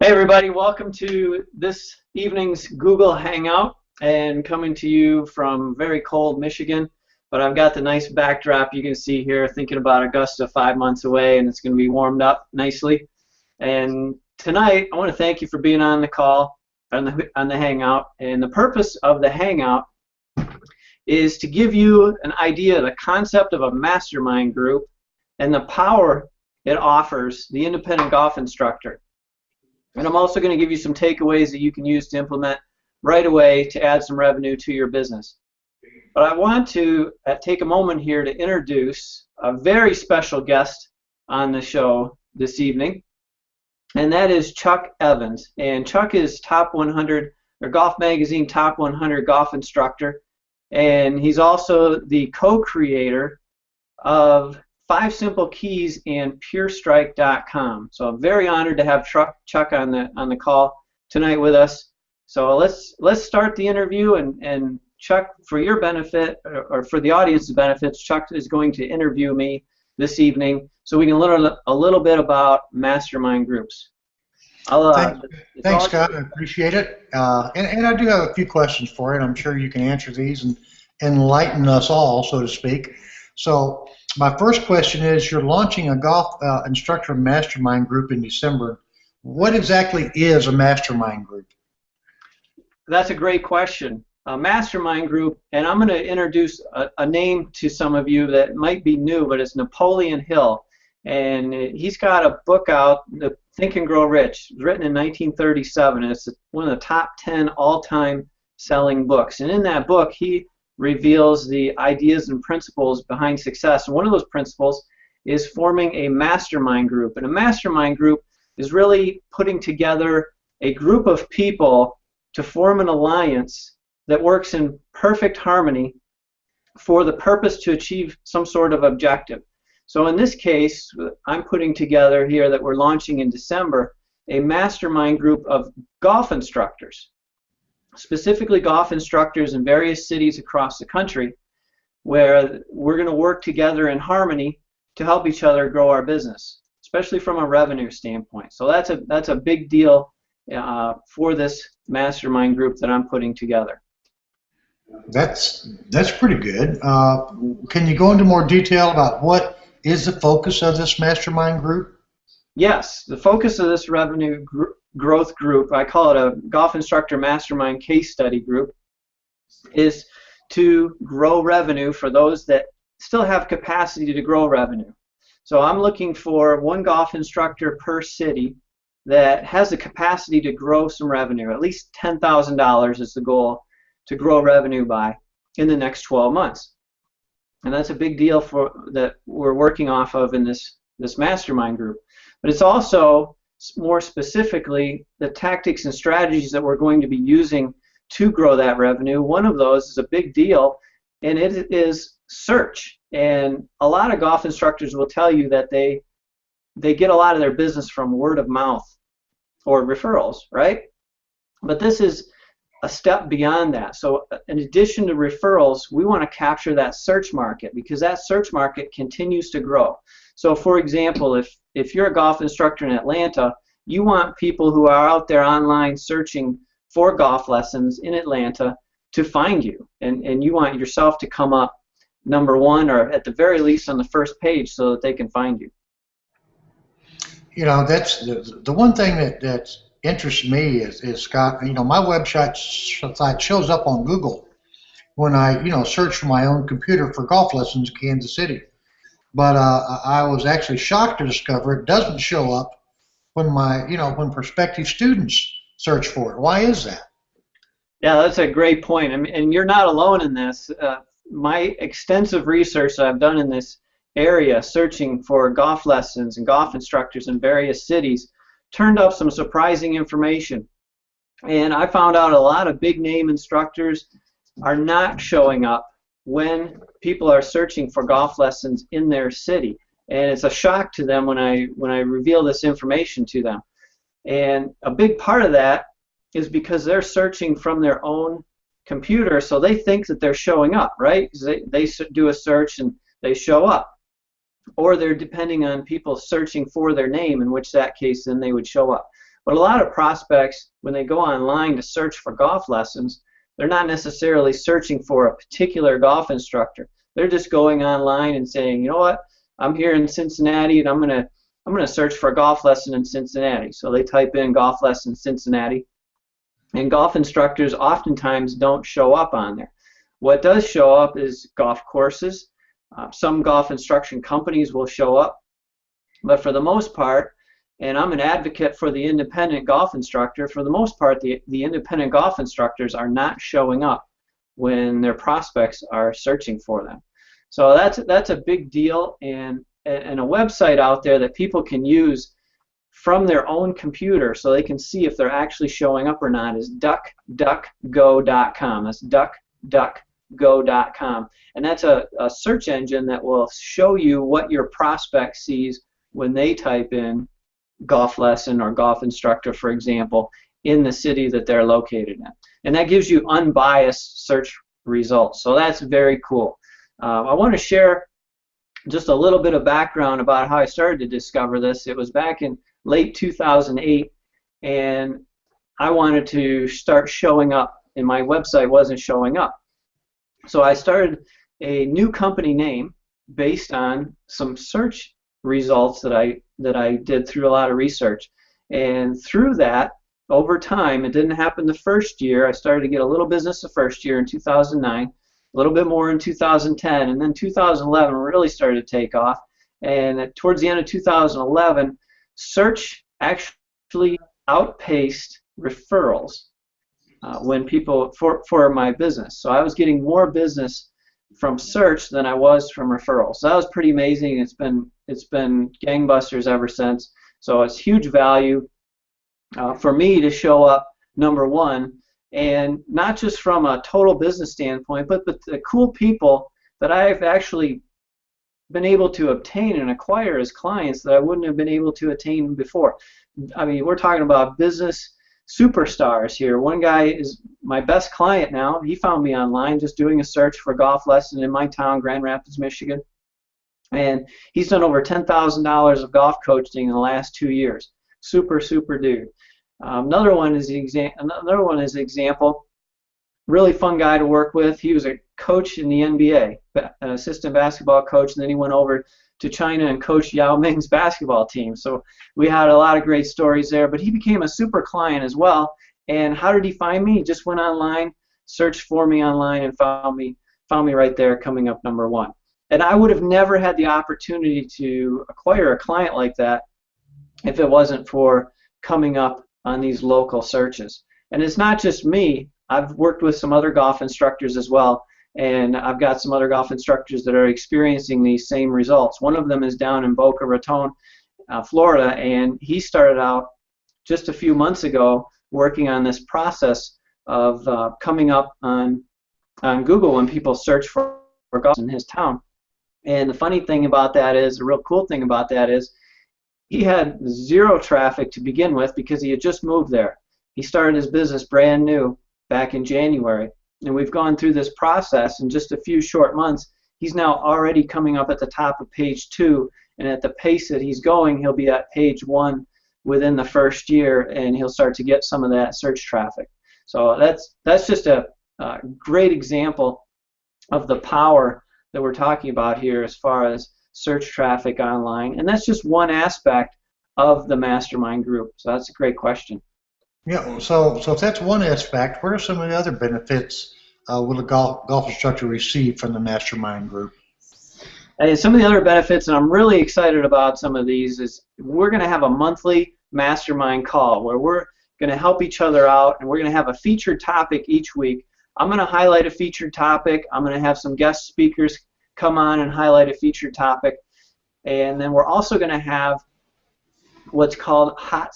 Hey everybody, welcome to this evening's Google Hangout, and coming to you from very cold Michigan, but I've got the nice backdrop you can see here, thinking about Augusta 5 months away, and it's going to be warmed up nicely. And tonight I want to thank you for being on the call, on the Hangout, and the purpose of the Hangout is to give you an idea of the concept of a mastermind group and the power it offers the independent golf instructor. And I'm also going to give you some takeaways that you can use to implement right away to add some revenue to your business. But I want to take a moment here to introduce a very special guest on the show this evening, and that is Chuck Evans. And Chuck is top 100, or Golf Magazine top 100 golf instructor, and he's also the co-creator of 5 Simple Keys and PureStrike.com. So I'm very honored to have Chuck on the call tonight with us. So let's start the interview, and Chuck, for your benefit, or for the audience's benefits, Chuck is going to interview me this evening so we can learn a little bit about mastermind groups. Thanks, Scott. I appreciate it. And I do have a few questions for you, and I'm sure you can answer these and enlighten us all, so to speak. So my first question is, you're launching a Golf Instructor Mastermind Group in December. What exactly is a mastermind group? That's a great question. A mastermind group, and I'm going to introduce a name to some of you that might be new, but it's Napoleon Hill. And he's got a book out, Think and Grow Rich. It was written in 1937. And it's one of the top 10 all-time selling books. And in that book, he reveals the ideas and principles behind success. And one of those principles is forming a mastermind group. And a mastermind group is really putting together a group of people to form an alliance that works in perfect harmony for the purpose to achieve some sort of objective. So in this case, I'm putting together here, that we're launching in December, a mastermind group of golf instructors, specifically golf instructors in various cities across the country, where we're going to work together in harmony to help each other grow our business, especially from a revenue standpoint. So that's a big deal for this mastermind group that I'm putting together. That's pretty good. Can you go into more detail about what is the focus of this mastermind group? Yes, the focus of this revenue growth group, I call it a Golf Instructor Mastermind Case Study Group, is to grow revenue for those that still have capacity to grow revenue. So I'm looking for one golf instructor per city that has the capacity to grow some revenue. At least $10,000 is the goal to grow revenue by in the next 12 months. And that's a big deal that we're working off of in this mastermind group. But it's also, more specifically, the tactics and strategies that we're going to be using to grow that revenue. One of those is a big deal, and it is search. And a lot of golf instructors will tell you that they get a lot of their business from word of mouth or referrals, right? But this is a step beyond that. So in addition to referrals, we want to capture that search market, because that search market continues to grow. So for example, if you're a golf instructor in Atlanta, you want people who are out there online searching for golf lessons in Atlanta to find you, and you want yourself to come up #1, or at the very least on the first page, so that they can find you. You know, that's the one thing that interests me is, Scott, you know, my website shows up on Google when I, search for my own computer for golf lessons in Kansas City. But I was actually shocked to discover it doesn't show up when when prospective students search for it. Why is that? Yeah, that's a great point. And you're not alone in this. My extensive research that I've done in this area, searching for golf lessons and golf instructors in various cities, turned up some surprising information. And I found out a lot of big name instructors are not showing up when people are searching for golf lessons in their city. And it's a shock to them when I reveal this information to them. And a big part of that is because they're searching from their own computer, so they think that they're showing up, right? They do a search and they show up. Or they're depending on people searching for their name, in which that case then they would show up. But a lot of prospects, when they go online to search for golf lessons, they're not necessarily searching for a particular golf instructor. They're just going online and saying, you know what, I'm here in Cincinnati and I'm gonna search for a golf lesson in Cincinnati. So they type in golf lesson Cincinnati, and golf instructors oftentimes don't show up on there. What does show up is golf courses. Some golf instruction companies will show up, but for the most part, and I'm an advocate for the independent golf instructor, for the most part, the independent golf instructors are not showing up when their prospects are searching for them. So that's a big deal, and a website out there that people can use from their own computer so they can see if they're actually showing up or not is duckduckgo.com. That's duckduckgo.com. And that's a search engine that will show you what your prospect sees when they type in golf lesson or golf instructor, for example, in the city that they're located in. And that gives you unbiased search results. So that's very cool. I want to share just a little bit of background about how I started to discover this. It was back in late 2008, and I wanted to start showing up, and my website wasn't showing up. So I started a new company name based on some search results that I did through a lot of research. And through that, over time, it didn't happen the first year. I started to get a little business the first year in 2009, a little bit more in 2010, and then 2011 really started to take off. And towards the end of 2011, search actually outpaced referrals when people for my business. So I was getting more business from search than I was from referrals. So that was pretty amazing. It's been gangbusters ever since. So it's huge value for me to show up number one, and not just from a total business standpoint, but the cool people that I've actually been able to obtain and acquire as clients that I wouldn't have been able to attain before. I mean, we're talking about business superstars here. One guy is my best client now. He found me online just doing a search for a golf lesson in my town, Grand Rapids, Michigan. And he's done over $10,000 of golf coaching in the last 2 years. Super dude. Another one is an example. Really fun guy to work with. He was a coach in the NBA, an assistant basketball coach, and then he went over to China and coached Yao Ming's basketball team. So we had a lot of great stories there, but he became a super client as well. And how did he find me? He just went online, searched for me online, and found me right there, coming up number one. And I would have never had the opportunity to acquire a client like that if it wasn't for coming up on these local searches. And it's not just me. I've worked with some other golf instructors as well, and I've got some other golf instructors that are experiencing these same results. One of them is down in Boca Raton, Florida, and he started out just a few months ago working on this process of coming up on Google when people search for golf in his town. And the funny thing about that is, the real cool thing about that is, he had zero traffic to begin with because he had just moved there. He started his business brand new back in January, and we've gone through this process in just a few short months. He's now already coming up at the top of page 2, and at the pace that he's going, he'll be at page 1 within the first year, and he'll start to get some of that search traffic. So that's just a great example of the power that we're talking about here as far as search traffic online, and that's just one aspect of the mastermind group. So that's a great question. Yeah. So if that's one aspect, what are some of the other benefits will a golf instructor receive from the mastermind group? And some of the other benefits, and I'm really excited about some of these, is we're going to have a monthly mastermind call where we're going to help each other out, and we're going to have a featured topic each week. I'm going to highlight a featured topic. I'm going to have some guest speakers come on and highlight a featured topic, and then we're also going to have what's called hot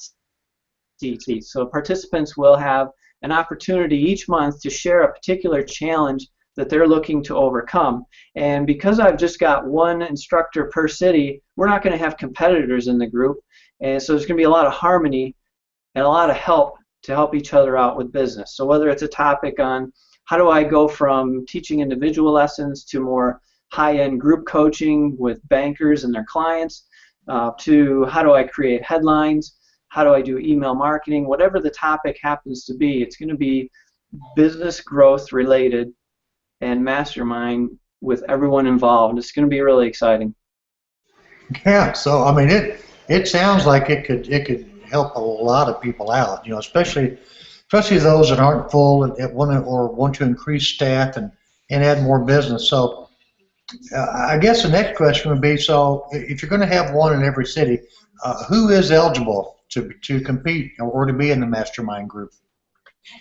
seats. So participants will have an opportunity each month to share a particular challenge that they're looking to overcome. And because I've just got one instructor per city, we're not going to have competitors in the group, and so there's going to be a lot of harmony and a lot of help to help each other out with business. So whether it's a topic on how do I go from teaching individual lessons to more high-end group coaching with bankers and their clients, to how do I create headlines, how do I do email marketing, whatever the topic happens to be, it's going to be business growth related and mastermind with everyone involved. It's going to be really exciting. Yeah, so I mean, it sounds like it could help a lot of people out, you know, especially those that aren't full and want to increase staff and add more business. So I guess the next question would be, so if you're going to have one in every city, who is eligible to compete or to be in the mastermind group?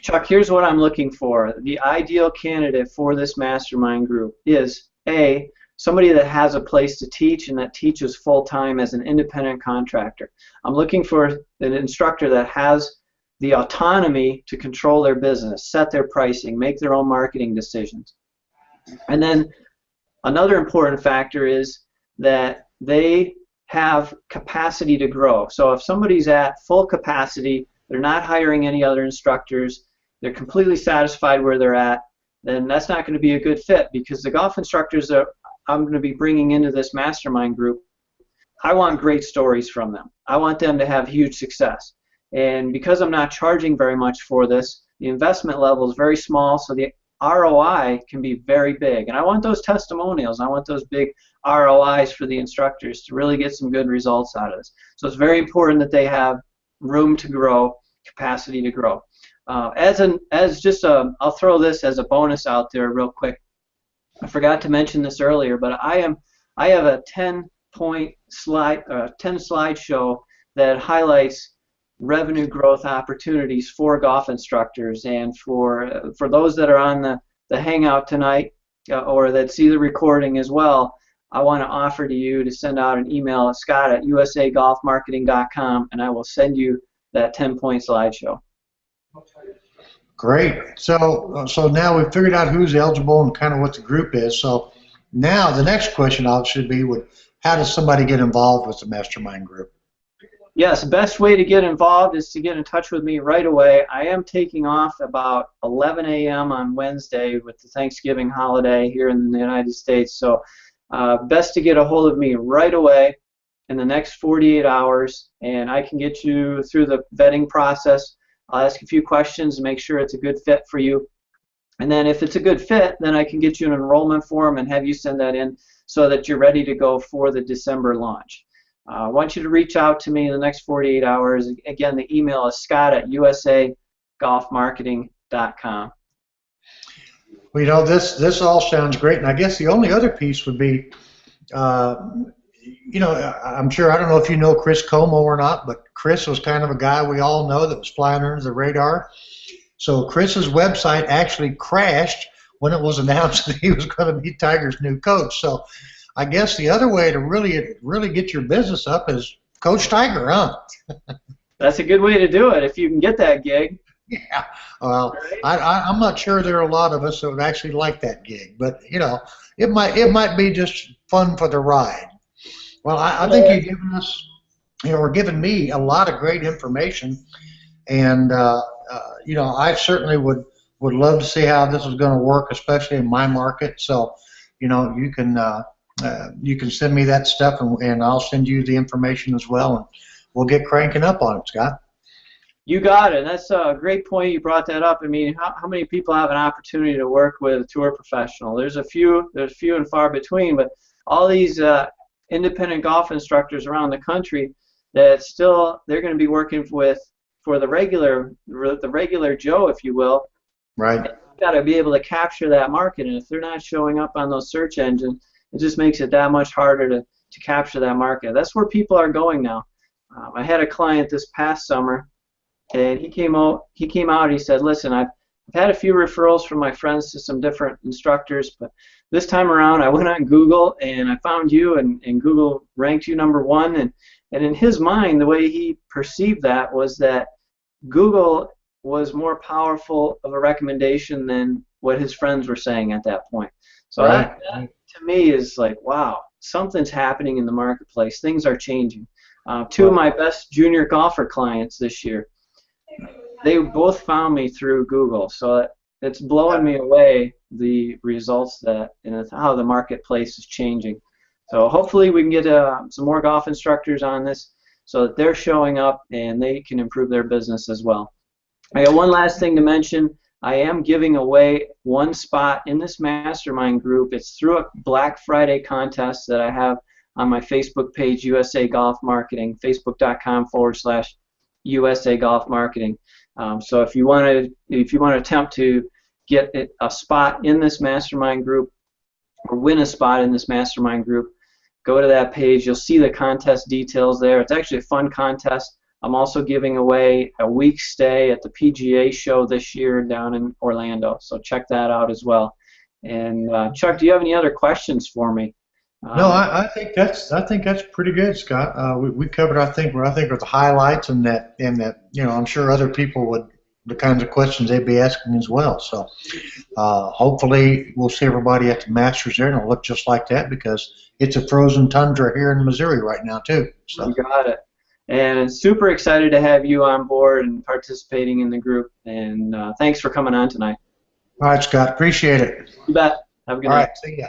Chuck, here's what I'm looking for. The ideal candidate for this mastermind group is somebody that has a place to teach and that teaches full-time as an independent contractor. I'm looking for an instructor that has the autonomy to control their business, set their pricing, make their own marketing decisions. And then another important factor is that they have capacity to grow. So if somebody's at full capacity, they're not hiring any other instructors, they're completely satisfied where they're at, then that's not going to be a good fit, because the golf instructors that I'm going to be bringing into this mastermind group, I want great stories from them. I want them to have huge success. And because I'm not charging very much for this, the investment level is very small, so the ROI can be very big. And I want those testimonials. I want those big ROIs for the instructors to really get some good results out of this. So it's very important that they have room to grow, capacity to grow. I'll throw this as a bonus out there real quick. I forgot to mention this earlier, but I have a 10-point slide, 10-slide show that highlights revenue growth opportunities for golf instructors, and for those that are on the hangout tonight or that see the recording as well. I want to offer to you to send out an email at scott@usagolfmarketing.com, and I will send you that 10-point slideshow. Great. So now we've figured out who's eligible and kind of what the group is. So now the next question should be, how does somebody get involved with the mastermind group? Yes, the best way to get involved is to get in touch with me right away. I am taking off about 11 a.m. on Wednesday with the Thanksgiving holiday here in the United States. So best to get a hold of me right away in the next 48 hours, and I can get you through the vetting process. I'll ask a few questions and make sure it's a good fit for you. And then if it's a good fit, then I can get you an enrollment form and have you send that in so that you're ready to go for the December launch. I want you to reach out to me in the next 48 hours. Again, the email is scott@usagolfmarketing.com. Well, you know, this all sounds great, and I guess the only other piece would be, you know, I'm sure, I don't know if you know Chris Como or not, but Chris was kind of a guy we all know that was flying under the radar. So Chris's website actually crashed when it was announced that he was going to be Tiger's new coach. So I guess the other way to really get your business up is Coach Tiger, huh? That's a good way to do it if you can get that gig. Yeah. Well, I'm not sure there are a lot of us that would actually like that gig, but you know, it might be just fun for the ride. Well, I think you've given us, you know, or given me a lot of great information, and you know, I certainly would love to see how this is going to work, especially in my market. So, you know, you can send me that stuff, and I'll send you the information as well, and we'll get cranking up on it, Scott. You got it. That's a great point. You brought that up. I mean, how many people have an opportunity to work with a tour professional? There's few and far between, but all these independent golf instructors around the country that they're going to be working with for the regular Joe, if you will. Right. You've got to be able to capture that market, and if they're not showing up on those search engines, it just makes it that much harder to capture that market. That's where people are going now. I had a client this past summer, and he came out and he said, listen, I've had a few referrals from my friends to some different instructors, but this time around I went on Google and I found you, and Google ranked you #1, and in his mind, the way he perceived that was that Google was more powerful of a recommendation than what his friends were saying at that point. So that to me is like, wow, something's happening in the marketplace. Things are changing. Two of my best junior golfer clients this year, they both found me through Google. So it's blowing me away, the results and how the marketplace is changing. So hopefully we can get some more golf instructors on this so that they're showing up and they can improve their business as well. I got one last thing to mention. I am giving away one spot in this mastermind group. It's through a Black Friday contest that I have on my Facebook page, USA Golf Marketing, facebook.com/USA Golf Marketing. So if you want to attempt to get a spot in this mastermind group or win a spot in this mastermind group, go to that page. You'll see the contest details there. It's actually a fun contest. I'm also giving away a week stay at the PGA show this year down in Orlando, so check that out as well. And Chuck, do you have any other questions for me? No, I think that's pretty good, Scott. We covered I think are the highlights, and that I'm sure other people would, the kinds of questions they'd be asking as well. So hopefully we'll see everybody at the Masters there, and it'll look just like that, because it's a frozen tundra here in Missouri right now too. So. You got it. And super excited to have you on board and participating in the group. And thanks for coming on tonight. All right, Scott. Appreciate it. You bet. Have a good night. All right. See ya.